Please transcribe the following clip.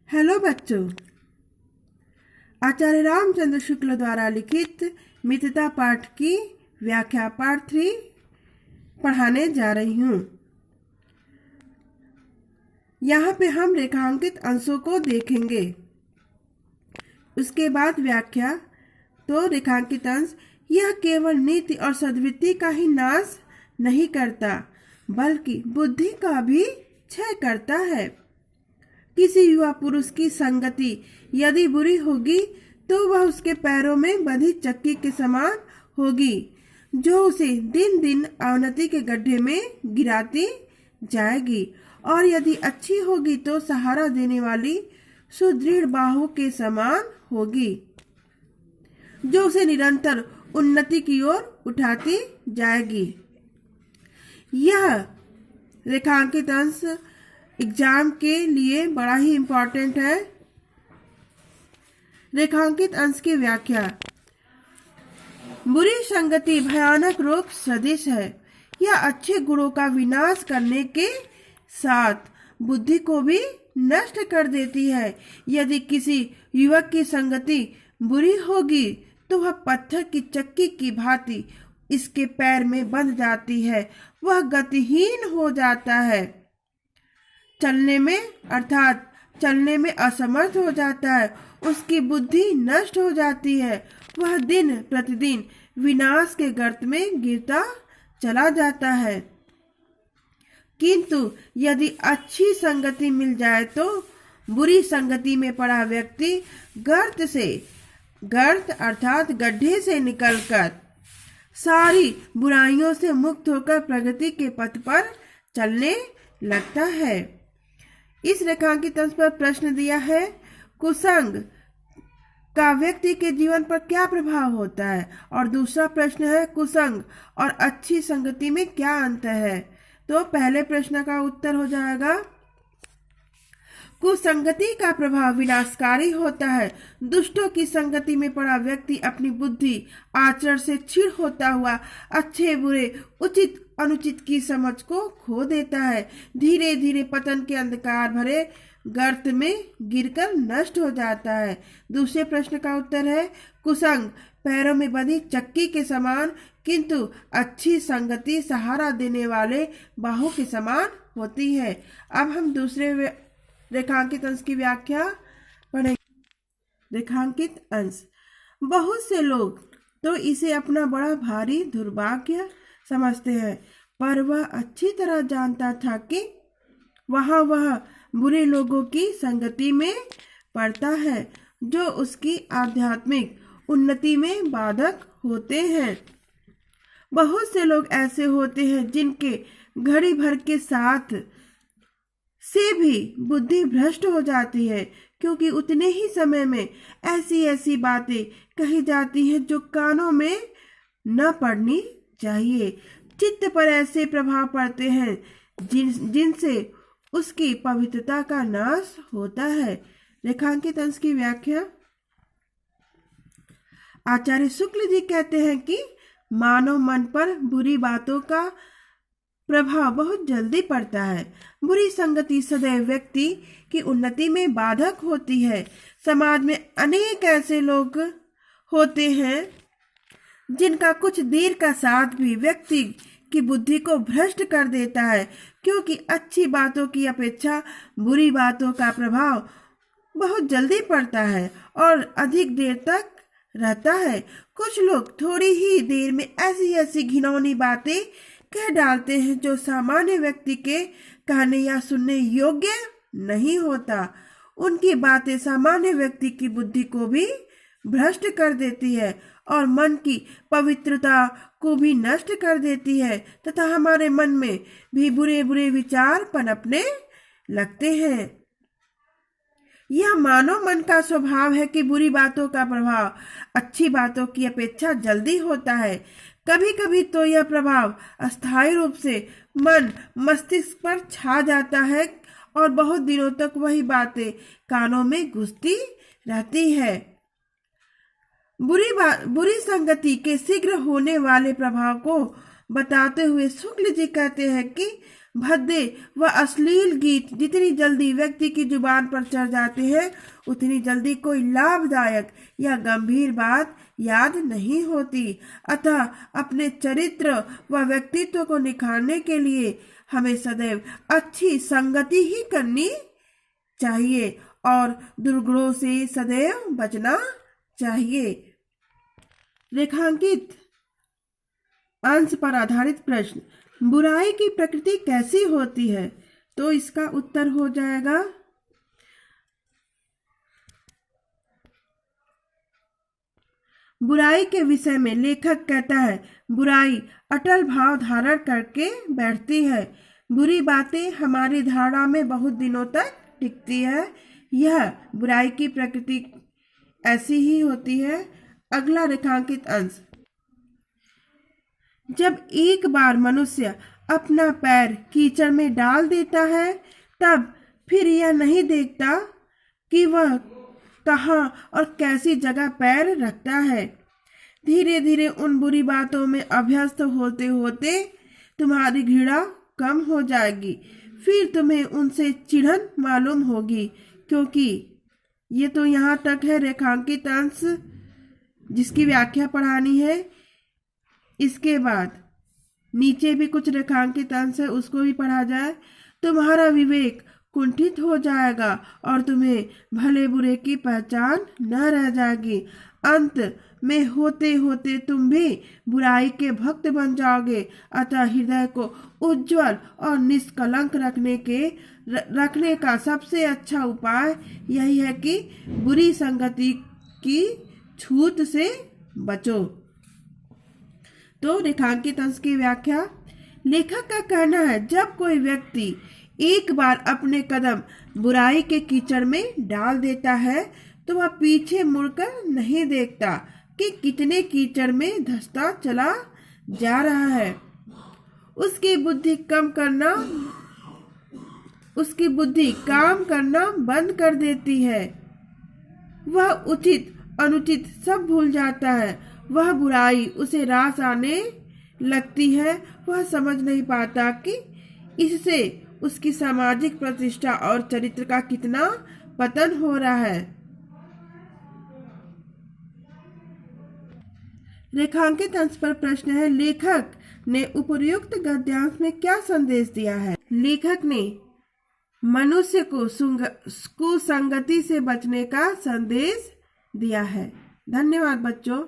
Hello बच्चों, आचार्य रामचंद्र शुक्ल द्वारा लिखित मित्रता पाठ की व्याख्या पार्ट 3 पढ़ाने जा रही हूँ। यहाँ पे हम रेखांकित अंशों को देखेंगे, उसके बाद व्याख्या। तो रेखांकित अंश यह केवल नीति और सद्वृत्ति का ही नाश नहीं करता, बल्कि बुद्धि का भी क्षय करता है। किसी युवा पुरुष की संगति यदि बुरी होगी तो वह उसके पैरों में बंधी चक्की के समान होगी, जो उसे दिन दिन अवनति के गड्ढे में गिराती जाएगी, और यदि अच्छी होगी तो सहारा देने वाली सुदृढ़ बाहों के समान होगी, जो उसे निरंतर उन्नति की ओर उठाती जाएगी। यह रेखांकित अंश एग्जाम के लिए बड़ा ही इम्पोर्टेंट है। रेखांकित अंश की व्याख्या। बुरी संगति भयानक रोग सदृश है। यह अच्छे गुणों का विनाश करने के साथ बुद्धि को भी नष्ट कर देती है। यदि किसी युवक की संगति बुरी होगी तो वह पत्थर की चक्की की भांति इसके पैर में बंध जाती है। वह गतिहीन हो जाता है, चलने में असमर्थ हो जाता है। उसकी बुद्धि नष्ट हो जाती है। वह दिन प्रतिदिन विनाश के गर्त में गिरता चला जाता है। किंतु यदि अच्छी संगति मिल जाए तो बुरी संगति में पड़ा व्यक्ति गर्त अर्थात गड्ढे से निकलकर सारी बुराइयों से मुक्त होकर प्रगति के पथ पर चलने लगता है। इस रेखांकित अंश पर प्रश्न दिया है, कुसंग का व्यक्ति के जीवन पर क्या प्रभाव होता है, और दूसरा प्रश्न है, कुसंग और अच्छी संगति में क्या अंतर है। तो पहले प्रश्न का उत्तर हो जाएगा, कुसंगति का प्रभाव विनाशकारी होता है। दुष्टों की संगति में पड़ा व्यक्ति अपनी बुद्धि आचरण से क्षीण होता हुआ अच्छे बुरे उचित अनुचित की समझ को खो देता है। धीरे धीरे पतन के अंधकार भरे गर्त में गिरकर नष्ट हो जाता है। दूसरे प्रश्न का उत्तर है, कुसंग पैरों में बंधी चक्की के समान, किंतु अच्छी संगति सहारा देने वाले बाहों के समान होती है। अब हम दूसरे रेखांकित अंश की व्याख्या पढ़ेंगे। रेखांकित अंश। बहुत से लोग तो इसे अपना बड़ा भारी दुर्भाग्य समझते हैं, पर वह अच्छी तरह जानता था कि वह बुरे लोगों की संगति में पड़ता है, जो उसकी आध्यात्मिक उन्नति में बाधक होते हैं। बहुत से लोग ऐसे होते हैं जिनके घड़ी भर के साथ से भी बुद्धि भ्रष्ट हो जाती है, क्योंकि उतने ही समय में ऐसी बातें कही जाती हैं जो कानों में न पड़नी चाहिए। चित्त पर ऐसे प्रभाव पड़ते हैं जिनसे उसकी पवित्रता का नाश होता है। रेखांकित अंश की व्याख्या। आचार्य शुक्ल जी कहते हैं कि मानव मन पर बुरी बातों का प्रभाव बहुत जल्दी पड़ता है। बुरी संगति सदैव व्यक्ति की उन्नति में बाधक होती है। समाज में अनेक ऐसे लोग होते हैं जिनका कुछ देर का साथ भी व्यक्ति की बुद्धि को भ्रष्ट कर देता है, क्योंकि अच्छी बातों की अपेक्षा बुरी बातों का प्रभाव बहुत जल्दी पड़ता है और अधिक देर तक रहता है। कुछ लोग थोड़ी ही देर में ऐसी घिनौनी बातें कह डालते हैं जो सामान्य व्यक्ति के कहने या सुनने योग्य नहीं होता। उनकी बातें सामान्य व्यक्ति की बुद्धि को भी भ्रष्ट कर देती है और मन की पवित्रता को भी नष्ट कर देती है, तथा हमारे मन में भी बुरे बुरे विचार पनपने लगते हैं। यह मानव मन का स्वभाव है कि बुरी बातों का प्रभाव अच्छी बातों की अपेक्षा जल्दी होता है। कभी कभी तो यह प्रभाव अस्थायी रूप से मन मस्तिष्क पर छा जाता है और बहुत दिनों तक वही बातें कानों में घुसती रहती है। बुरी संगति के शीघ्र होने वाले प्रभाव को बताते हुए शुक्ल जी कहते हैं कि भद्दे व अश्लील गीत जितनी जल्दी व्यक्ति की जुबान पर चढ़ जाते हैं, उतनी जल्दी कोई लाभदायक या गंभीर बात याद नहीं होती। अतः अपने चरित्र व व्यक्तित्व को निखारने के लिए हमें सदैव अच्छी संगति ही करनी चाहिए और दुर्गुणों से सदैव बचना चाहिए। रेखांकित अंश पर आधारित प्रश्न, बुराई की प्रकृति कैसी होती है? तो इसका उत्तर हो जाएगा बुराई के विषय में लेखक कहता है, बुराई अटल भाव धारण करके बैठती है। बुरी बातें हमारी धारणा में बहुत दिनों तक टिकती है। यह बुराई की प्रकृति ऐसी ही होती है। अगला रेखांकित अंश, जब एक बार मनुष्य अपना पैर कीचड़ में डाल देता है, तब फिर यह नहीं देखता कि वह कहाँ और कैसी जगह पैर रखता है। धीरे धीरे उन बुरी बातों में अभ्यस्त होते होते तुम्हारी घृणा कम हो जाएगी। फिर तुम्हें उनसे चिढ़न मालूम होगी, क्योंकि ये तो यहाँ तक है रेखांकित अंश जिसकी व्याख्या पढ़ानी है। इसके बाद नीचे भी कुछ रेखांकित अंश है, उसको भी पढ़ा जाए। तुम्हारा विवेक कुंठित हो जाएगा और तुम्हें भले बुरे की पहचान न रह जाएगी। अंत में होते होते तुम भी बुराई के भक्त बन जाओगे। अतः हृदय को उज्जवल और निष्कलंक रखने का सबसे अच्छा उपाय यही है कि बुरी संगति की छूत से बचो। तो रेखांकित अंश की व्याख्या, लेखक का कहना है, जब कोई व्यक्ति एक बार अपने कदम बुराई के कीचड़ में डाल देता है, तो वह पीछे मुड़कर नहीं देखता कि कितने कीचड़ में धंसता चला जा रहा है। उसकी बुद्धि काम करना बंद कर देती है। वह उचित अनुचित सब भूल जाता है। वह बुराई उसे रास आने लगती है। वह समझ नहीं पाता कि इससे उसकी सामाजिक प्रतिष्ठा और चरित्र का कितना पतन हो रहा है। रेखांकित अंश पर प्रश्न है, लेखक ने उपर्युक्त गद्यांश में क्या संदेश दिया है? लेखक ने मनुष्य को कुसंगति से बचने का संदेश दिया है। धन्यवाद बच्चों।